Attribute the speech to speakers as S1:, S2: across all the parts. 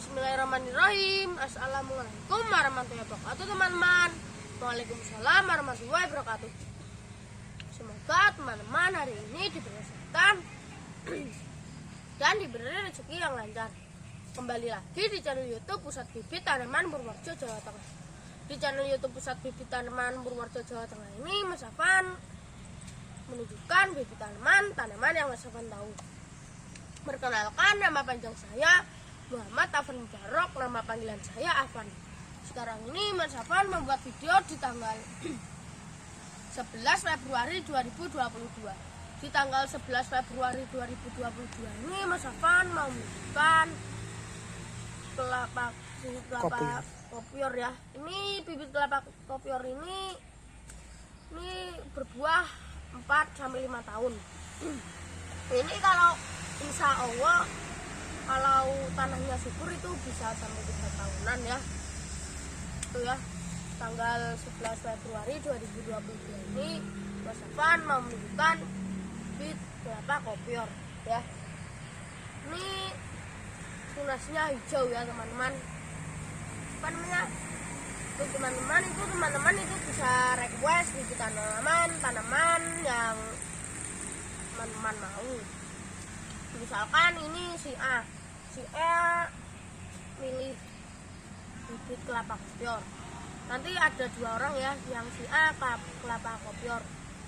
S1: Bismillahirrahmanirrahim. Assalamualaikum warahmatullahi wabarakatuh teman-teman. Waalaikumsalam warahmatullahi wabarakatuh. Semoga teman-teman hari ini diberi kesehatan dan diberi rezeki yang lancar. Kembali lagi di channel YouTube Pusat Bibit Tanaman Purworejo, Jawa Tengah. Di channel YouTube Pusat Bibit Tanaman Purworejo, Jawa Tengah ini Mas Afan menunjukkan bibit tanaman yang Mas Afan tahu. Perkenalkan, nama panjang saya Muhammad Afan Mubarok, nama panggilan saya Afan. Sekarang ini Mas Afan membuat video di tanggal 11 Februari 2022. Di tanggal 11 Februari 2022 ini Mas Afan mau menunjukkan kelapa kopior ya. Ini bibit kelapa kopior ini berbuah 4 sampai 5 tahun. Ini kalau insya Allah kalau tanahnya subur itu bisa sampai 3 tahunan ya. Itu ya, tanggal 11 Februari 2022 ini Mas Afan mau menunjukkan bibit kelapa kopior ya. Ini tunasnya hijau ya teman-teman. Apa namanya? Untuk teman-teman itu bisa request bibit tanaman yang teman-teman mau. Misalkan ini si A milih bibit kelapa kopior. Nanti ada 2 orang ya, yang si A kelapa kopior,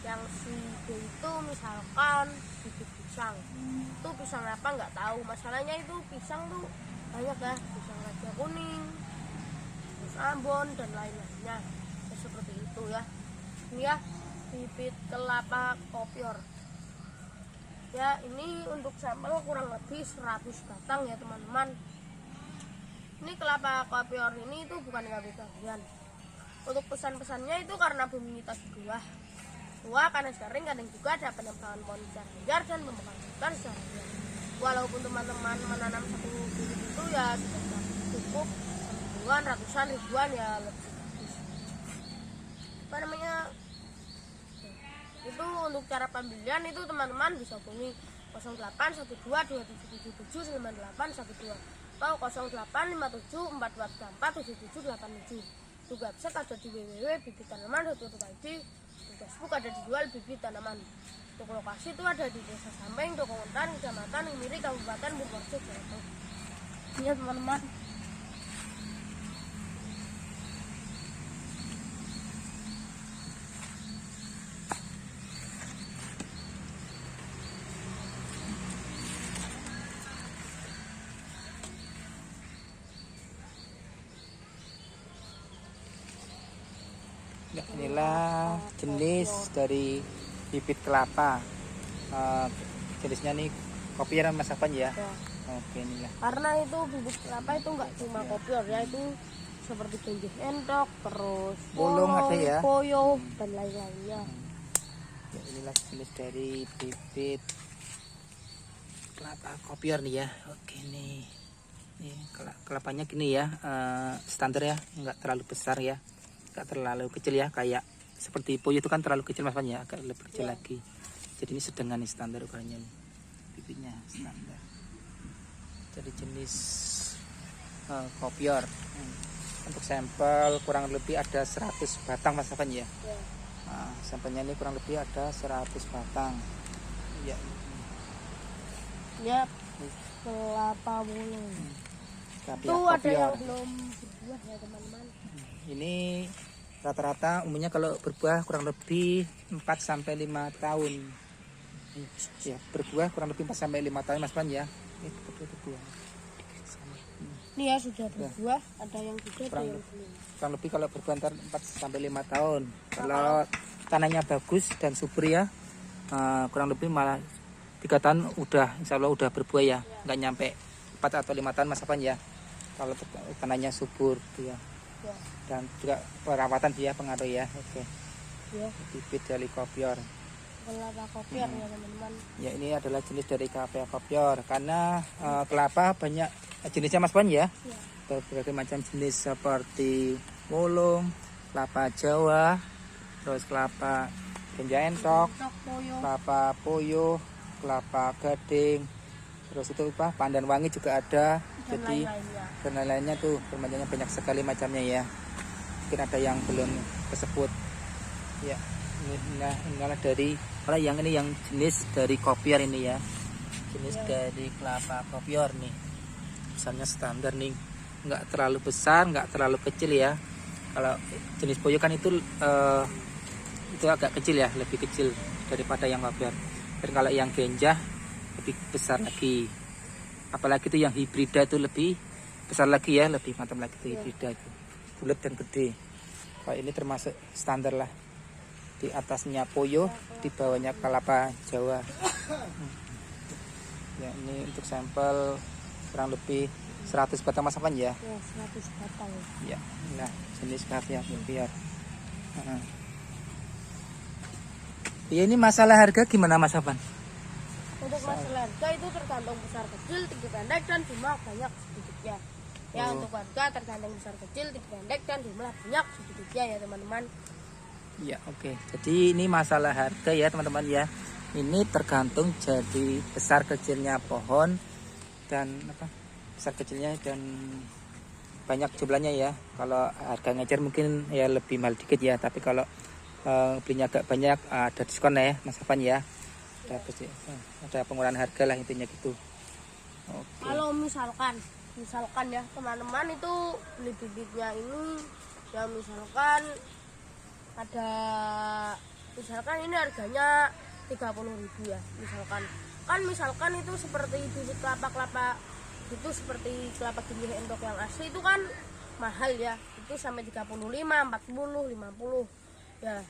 S1: yang si B itu misalkan bibit pisang. Itu pisang apa nggak tahu. Masalahnya itu pisang tuh banyak ya, pisang raja kuning, terus Ambon dan lain-lainnya. Ya, seperti itu ya. Ini ya bibit kelapa kopior. Ya, ini untuk sampel kurang lebih 100 batang ya teman-teman. Ini kelapa kopior ini itu bukan bagian. Untuk pesan-pesannya itu karena buminitas buah panas kering, kadang juga ada penyemprotan pohon secara liar dan pembakaran hutan secara liar. Walaupun teman-teman menanam satu bibit itu ya sudah cukup ribuan, ratusan ribuan ya lebih. Apa namanya? Itu untuk cara pembelian itu teman-teman bisa hubungi 081227779812 atau 085742347787. Juga website ada di www.bibittanaman.co.id. Di Facebook ada dijual bibit tanaman. Untuk lokasi itu ada di Desa Sampeng, Dokongan, Kecamatan Imiri, Kabupaten Purworejo, Jawa Tengah. Ini ya teman-teman.
S2: Ya, inilah jenis dari bibit kelapa. Jenisnya nih kopior Mas Afan ya. Oke, inilah.
S1: Karena itu bibit kelapa itu nggak cuma kopior ya, itu seperti genjih entok, terus
S2: bolong ada ya,
S1: poyo dan lain-lainnya.
S2: Ya, inilah jenis dari bibit kelapa kopior nih ya. Oke nih. Nih kelapanya gini ya, standar ya, nggak terlalu besar ya. Gak terlalu kecil ya, kayak seperti poyo itu kan terlalu kecil Mas Afan ya, agak lebih kecil lagi. Jadi ini sedang nih standar ukurannya nih. Bibitnya standar. Jadi jenis kopior. Untuk sampel kurang lebih ada 100 batang Mas Afan ya. Nah, sampelnya ini kurang lebih ada 100 batang. Ya.
S1: Ya, kelapa bulung. Itu ada yang belum berbuah ya teman-teman.
S2: Ini rata-rata umumnya kalau berbuah kurang lebih 4 sampai 5 tahun. Ya, berbuah kurang lebih 4 sampai 5 tahun Mas Afan ya. Ini berbuah.
S1: Ini ya sudah berbuah, ada yang sudah, ada yang belum.
S2: Kurang lebih kalau berbuah ntar 4 sampai 5 tahun. Kalau tanahnya bagus dan subur ya, kurang lebih malah 3 tahun udah insya Allah udah berbuah ya. Nggak nyampe 4 atau 5 tahun Mas Afan ya. Kalau tanahnya subur ya. Dan juga perawatan dia pengaruh ya. Oke. Ya. Bibit dari kopior.
S1: Kelapa kopior ya teman-teman.
S2: Ya, ini adalah jenis dari kelapa kopior karena kelapa banyak jenisnya Mas Afan ya. Berbagai macam jenis seperti wolong, kelapa Jawa, terus kelapa genjah entok, kelapa poyo, kelapa gading, Terus itu apa? Pandan wangi juga ada.
S1: dan
S2: Jadi
S1: lain-lainnya.
S2: dan lain-lainnya tuh permanjannya banyak sekali macamnya ya. Mungkin ada yang belum tersebut. Ya, inilah dari yang ini yang jenis dari kopior ini ya. Jenis dari kelapa kopior nih. Misalnya standar nih, nggak terlalu besar, nggak terlalu kecil ya. Kalau jenis Poyo kan itu agak kecil ya, lebih kecil daripada yang kopior. Dan kalau yang genjah lebih besar lagi. Apalagi itu yang hibrida itu lebih besar lagi ya, lebih mantap lagi itu hibrida itu. Bulat dan gede. Kalau ini termasuk standar lah. Di atasnya Poyo, di bawahnya kelapa Jawa. Ya, ini untuk sampel kurang lebih 100 batang Mas Afan ya.
S1: Ya, 100 batang.
S2: Ya, nah jenis kaviar kopior. Ya, ini masalah harga gimana Mas Afan?
S1: Untuk masalah harga itu tergantung besar kecil, tinggi pendek dan jumlah banyak sedikitnya. Ya, untuk harga tergantung besar kecil, tinggi pendek dan jumlah banyak sedikitnya ya teman-teman.
S2: Ya, oke. Jadi ini masalah harga ya teman-teman ya. Ini tergantung jadi besar kecilnya pohon dan besar kecilnya dan banyak jumlahnya ya. Kalau harga ngecer mungkin ya lebih mahal dikit ya, tapi kalau belinya agak banyak ada diskon ya Mas Afan ya. Ada pengurangan harga lah intinya gitu. Oke.
S1: Kalau misalkan ya teman-teman itu beli bibitnya ini ya misalkan ini harganya 30.000 ya misalkan itu seperti bibit kelapa itu seperti kelapa gigi endok yang asli itu kan mahal ya, itu sampai 35, 40, 50 ya.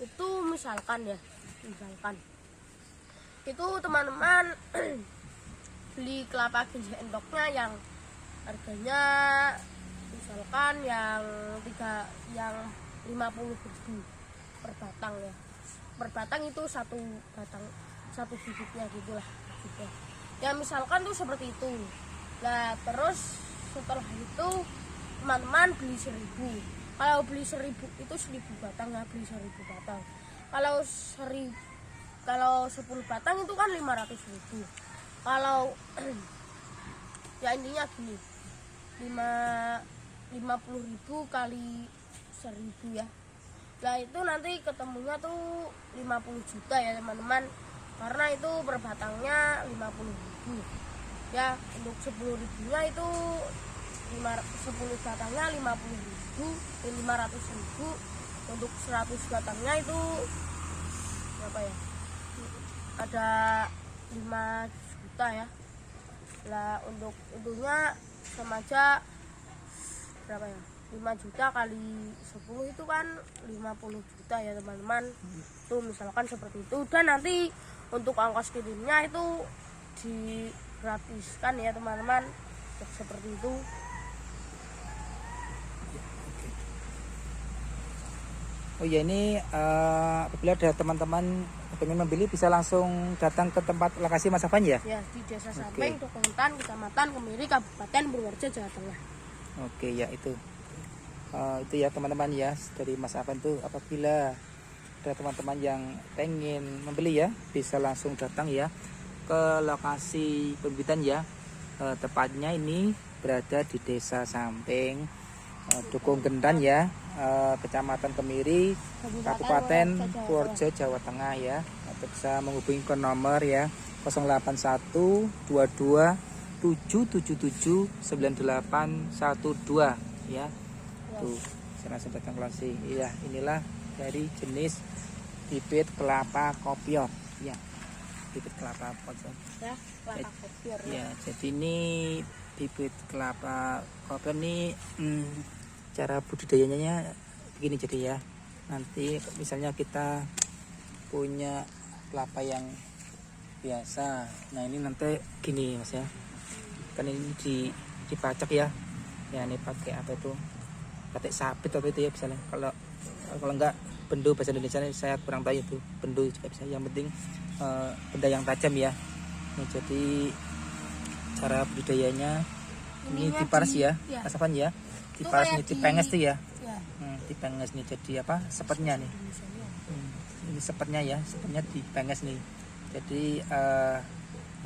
S1: Itu misalkan itu teman-teman beli kelapa gigi endoknya yang harganya misalkan yang 50.000 per batang ya. Per batang itu satu bibitnya gitulah gitu. Ya misalkan tuh seperti itu. Nah, terus setelah itu teman-teman beli 1.000. Kalau beli 1.000 itu 1.000 batang ya, beli 1.000 batang. Kalau 10 batang itu kan 500.000. Kalau ya intinya gini. 50.000 kali 1.000 ya. Nah itu nanti ketemunya tuh 50 juta ya teman-teman, karena itu per batangnya 50.000 ya. Untuk 10.000 nya itu 10 batangnya 500.000. Untuk 100 batangnya itu berapa ya, ada 5 juta ya. Lah untuk untungnya sama aja berapa ya, 5 juta kali 10 itu kan 50 juta ya teman-teman. Tuh misalkan seperti itu. Dan nanti untuk ongkos kirimnya itu digratiskan ya teman-teman. Seperti itu.
S2: Oh ya, ini apabila ada teman-teman pengen membeli bisa langsung datang ke tempat lokasi Mas Afan ya?
S1: Ya, di Desa Samping, Dukuntan, Kecamatan Kemiri, Kabupaten Purworejo, Jawa Tengah.
S2: Oke ya, itu ya teman-teman ya dari Mas Afan tuh. Apabila ada teman-teman yang pengen membeli ya bisa langsung datang ya ke lokasi pembibitan ya. Tepatnya ini berada di Desa Samping, Dukung Gendan ya, Kecamatan Kemiri, Kabupaten Purworejo, Jawa Tengah ya. Atau bisa menghubungi ke nomor ya 081 22 777 9812 ya. Tuh, saya langsung datang ke lokasi. Iya, inilah dari jenis bibit kelapa kopior ya. Bibit kelapa kopior.
S1: Ya, kelapa kopior.
S2: Ya, jadi ini bibit kelapa kopior nih cara budidayanya begini jadi ya. Nanti misalnya kita punya kelapa yang biasa. Nah, ini nanti gini Mas ya. Kan ini dipacak ya. Ya, ini pakai apa itu? Pakai sabit atau itu ya misalnya. Kalau enggak bendu, bahasa Indonesia saya kurang tahu itu. Bendu juga bisa. Yang penting benda yang tajam ya. Nah, jadi cara budidayanya ini diparas ya, Mas Afan ya. Diparas nih, dipenges tuh ya. Dipenges nih jadi apa? Sepetnya nih. Ini sepetnya ya, sepetnya dipenges nih. Jadi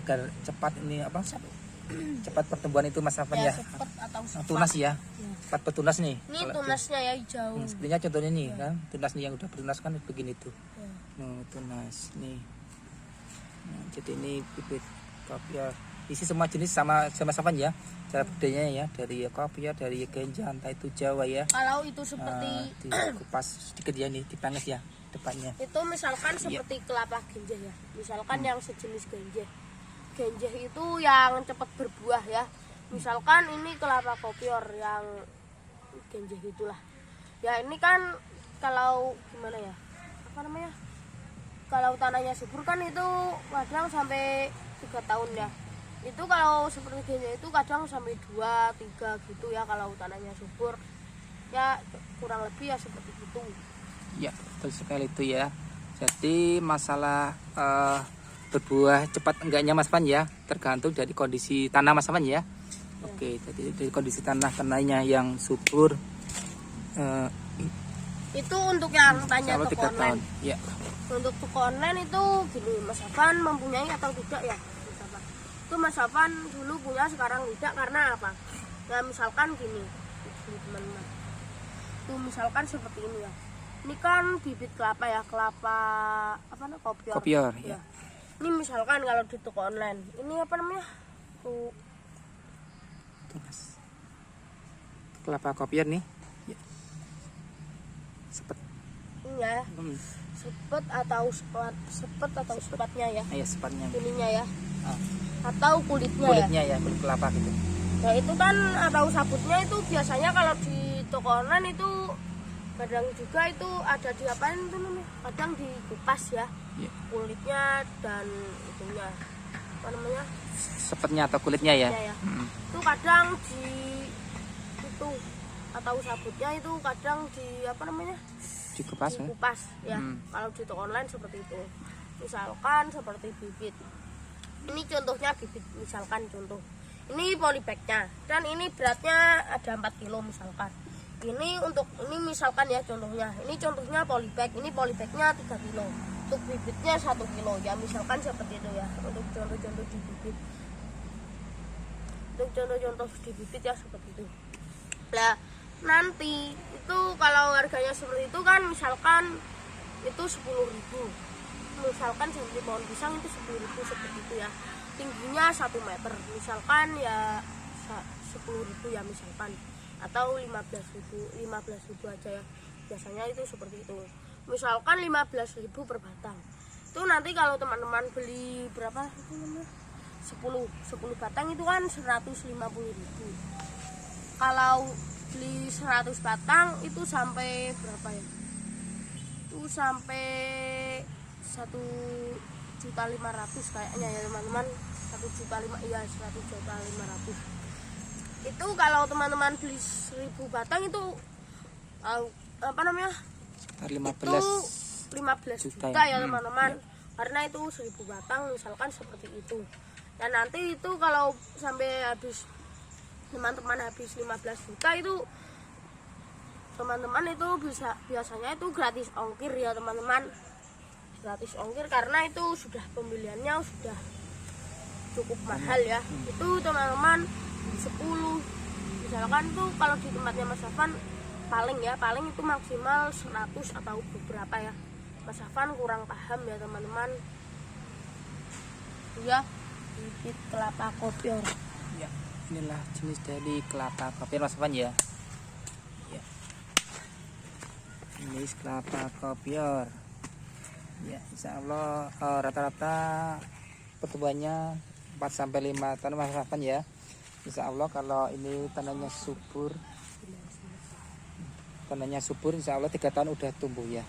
S2: agar cepat ini apa? Cepat pertumbuhan itu Mas Afan ya.
S1: Cepat atau cepat.
S2: Tunas ya. Cepat bertunas nih.
S1: Ini tunasnya ya hijau.
S2: Sebenarnya contohnya nih kan, tunas nih yang udah bertunas kan begini tuh.
S1: Ya.
S2: Tunas nih. Nah, jadi ini bibit kopior. Isi semua jenis sama Mas Afan ya. Cara budidayanya ya dari kopior, dari genja, entah itu Jawa ya.
S1: Kalau itu seperti
S2: dikupas sedikit ya nih, dipangas ya depannya.
S1: Itu misalkan seperti kelapa genjah ya. Misalkan yang sejenis genjah. Genjah itu yang cepat berbuah ya. Misalkan ini kelapa kopior yang genjah itulah. Ya ini kan kalau gimana ya? Apa namanya? Kalau tanahnya subur kan itu kadang sampai 3 tahun ya. Itu kalau seperti genjah itu kadang sampai 2, 3 gitu ya kalau tanahnya subur. Ya kurang lebih ya seperti itu.
S2: Ya, betul sekali itu ya. Jadi masalah berbuah cepat enggaknya Mas Afan ya, tergantung dari kondisi tanah Mas Afan ya. Oke, jadi dari kondisi tanahnya yang subur.
S1: Itu untuk yang tanya
S2: Kalau
S1: toko
S2: 3 tahun,
S1: online.
S2: ya.
S1: Untuk toko online itu gini, Mas Afan mempunyai atau tidak ya? Mas Afan. Itu Mas Afan dulu punya, sekarang tidak karena apa? Ya misalkan gini, teman-teman. Itu misalkan seperti ini ya. Ini kan bibit kelapa ya, kelapa apa namanya? Kopior.
S2: Kopior ya.
S1: Ini misalkan kalau di toko online, ini apa namanya? Tuh
S2: Tunas. Kelapa kopior nih. Ya. Sepet.
S1: ini ya. Sepet atau sepatnya ya.
S2: Ya, sepatnya.
S1: Ininya ya.
S2: Ah.
S1: Atau kulitnya ya.
S2: Kulitnya ya, kulit kelapa gitu.
S1: Nah itu kan atau sabutnya itu biasanya kalau di toko online itu kadang juga itu ada di apain itu namanya? Kadang dikupas ya.
S2: Ya.
S1: Kulitnya dan itunya apa namanya?
S2: Sepetnya atau kulitnya ya.
S1: Ya. Itu kadang di itu atau sabutnya itu kadang di apa namanya?
S2: Dikupas ya.
S1: Dikupas ya. Kalau di toko online seperti itu. Misalkan seperti bibit. Ini contohnya bibit, misalkan contoh. Ini polybagnya dan ini beratnya ada 4 kilo misalkan. Ini untuk ini misalkan ya contohnya. Ini contohnya polybag, ini polybagnya 3 kilo. Untuk bibitnya 1 kilo ya misalkan seperti itu ya. Untuk contoh-contoh di bibit. Untuk contoh-contoh di bibit ya seperti itu. Nah, nanti itu kalau harganya seperti itu kan misalkan itu 10.000. Misalkan seperti pohon pisang itu 10.000 seperti itu ya. Tingginya 1 meter misalkan ya 10.000 ya misalkan, atau 15.000 aja ya biasanya itu seperti itu. Misalkan 15.000 per batang. Itu nanti kalau teman-teman beli berapa itu namanya 10 batang itu kan 150.000. Kalau beli 100 batang itu sampai berapa ya? Itu sampai 1.500.000 kayaknya ya teman-teman. 1.500.000 iya 1.500.000. Itu kalau teman-teman beli 1.000 batang itu apa namanya? 15 juta ya teman-teman. Karena itu 1.000 batang misalkan seperti itu. Dan nanti itu kalau sampai habis teman-teman habis 15 juta itu teman-teman itu bisa biasanya itu gratis ongkir ya teman-teman. Gratis ongkir karena itu sudah pembeliannya sudah cukup mahal ya. Itu teman-teman 10 misalkan tuh kalau di tempatnya Mas Afan paling itu maksimal 100 atau beberapa ya. Mas Afan kurang paham ya teman-teman. Ya, bibit kelapa kopior.
S2: Ya, inilah jenis dari kelapa kopior Mas Afan ya. Ya. Ini kelapa kopior. Ya, insya Allah rata-rata pertumbuhannya 4-5 tahun Mas Afan ya. Insya Allah kalau ini tanahnya subur, insya Allah 3 tahun udah tumbuh ya.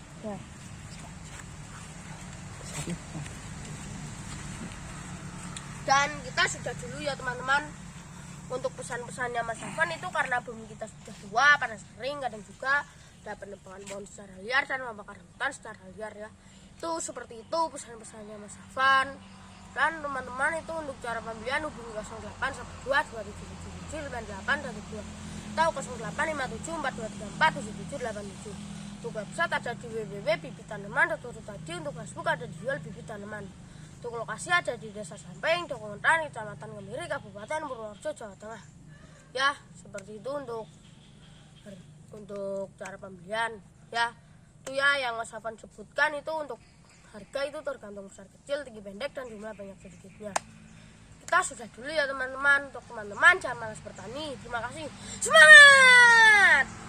S1: Dan kita sudah dulu ya teman-teman untuk pesan-pesannya Mas Afan itu karena bumi kita sudah tua, panas kering, kadang juga ada penebangan pohon secara liar dan membakar hutan secara liar ya. Itu seperti itu pesan-pesannya Mas Afan. Dan teman-teman itu untuk cara pembelian hubungi 0812 2777 9812 atau 085742347787. Untuk website ada di www.bibitanaman.co.id. Untuk Facebook ada di jual bibit tanaman. Untuk lokasi ada di Desa Samping, Dokongetan, Kecamatan Kemiri, Kabupaten Purworejo, Jawa Tengah. Ya, seperti itu untuk cara pembelian. Ya, itu ya yang Mas Afan sebutkan itu untuk harga itu tergantung besar kecil, tinggi pendek, dan jumlah banyak sedikitnya. Kita sudah dulu ya teman-teman. Untuk teman-teman jangan malas bertani. Terima kasih. Semangat!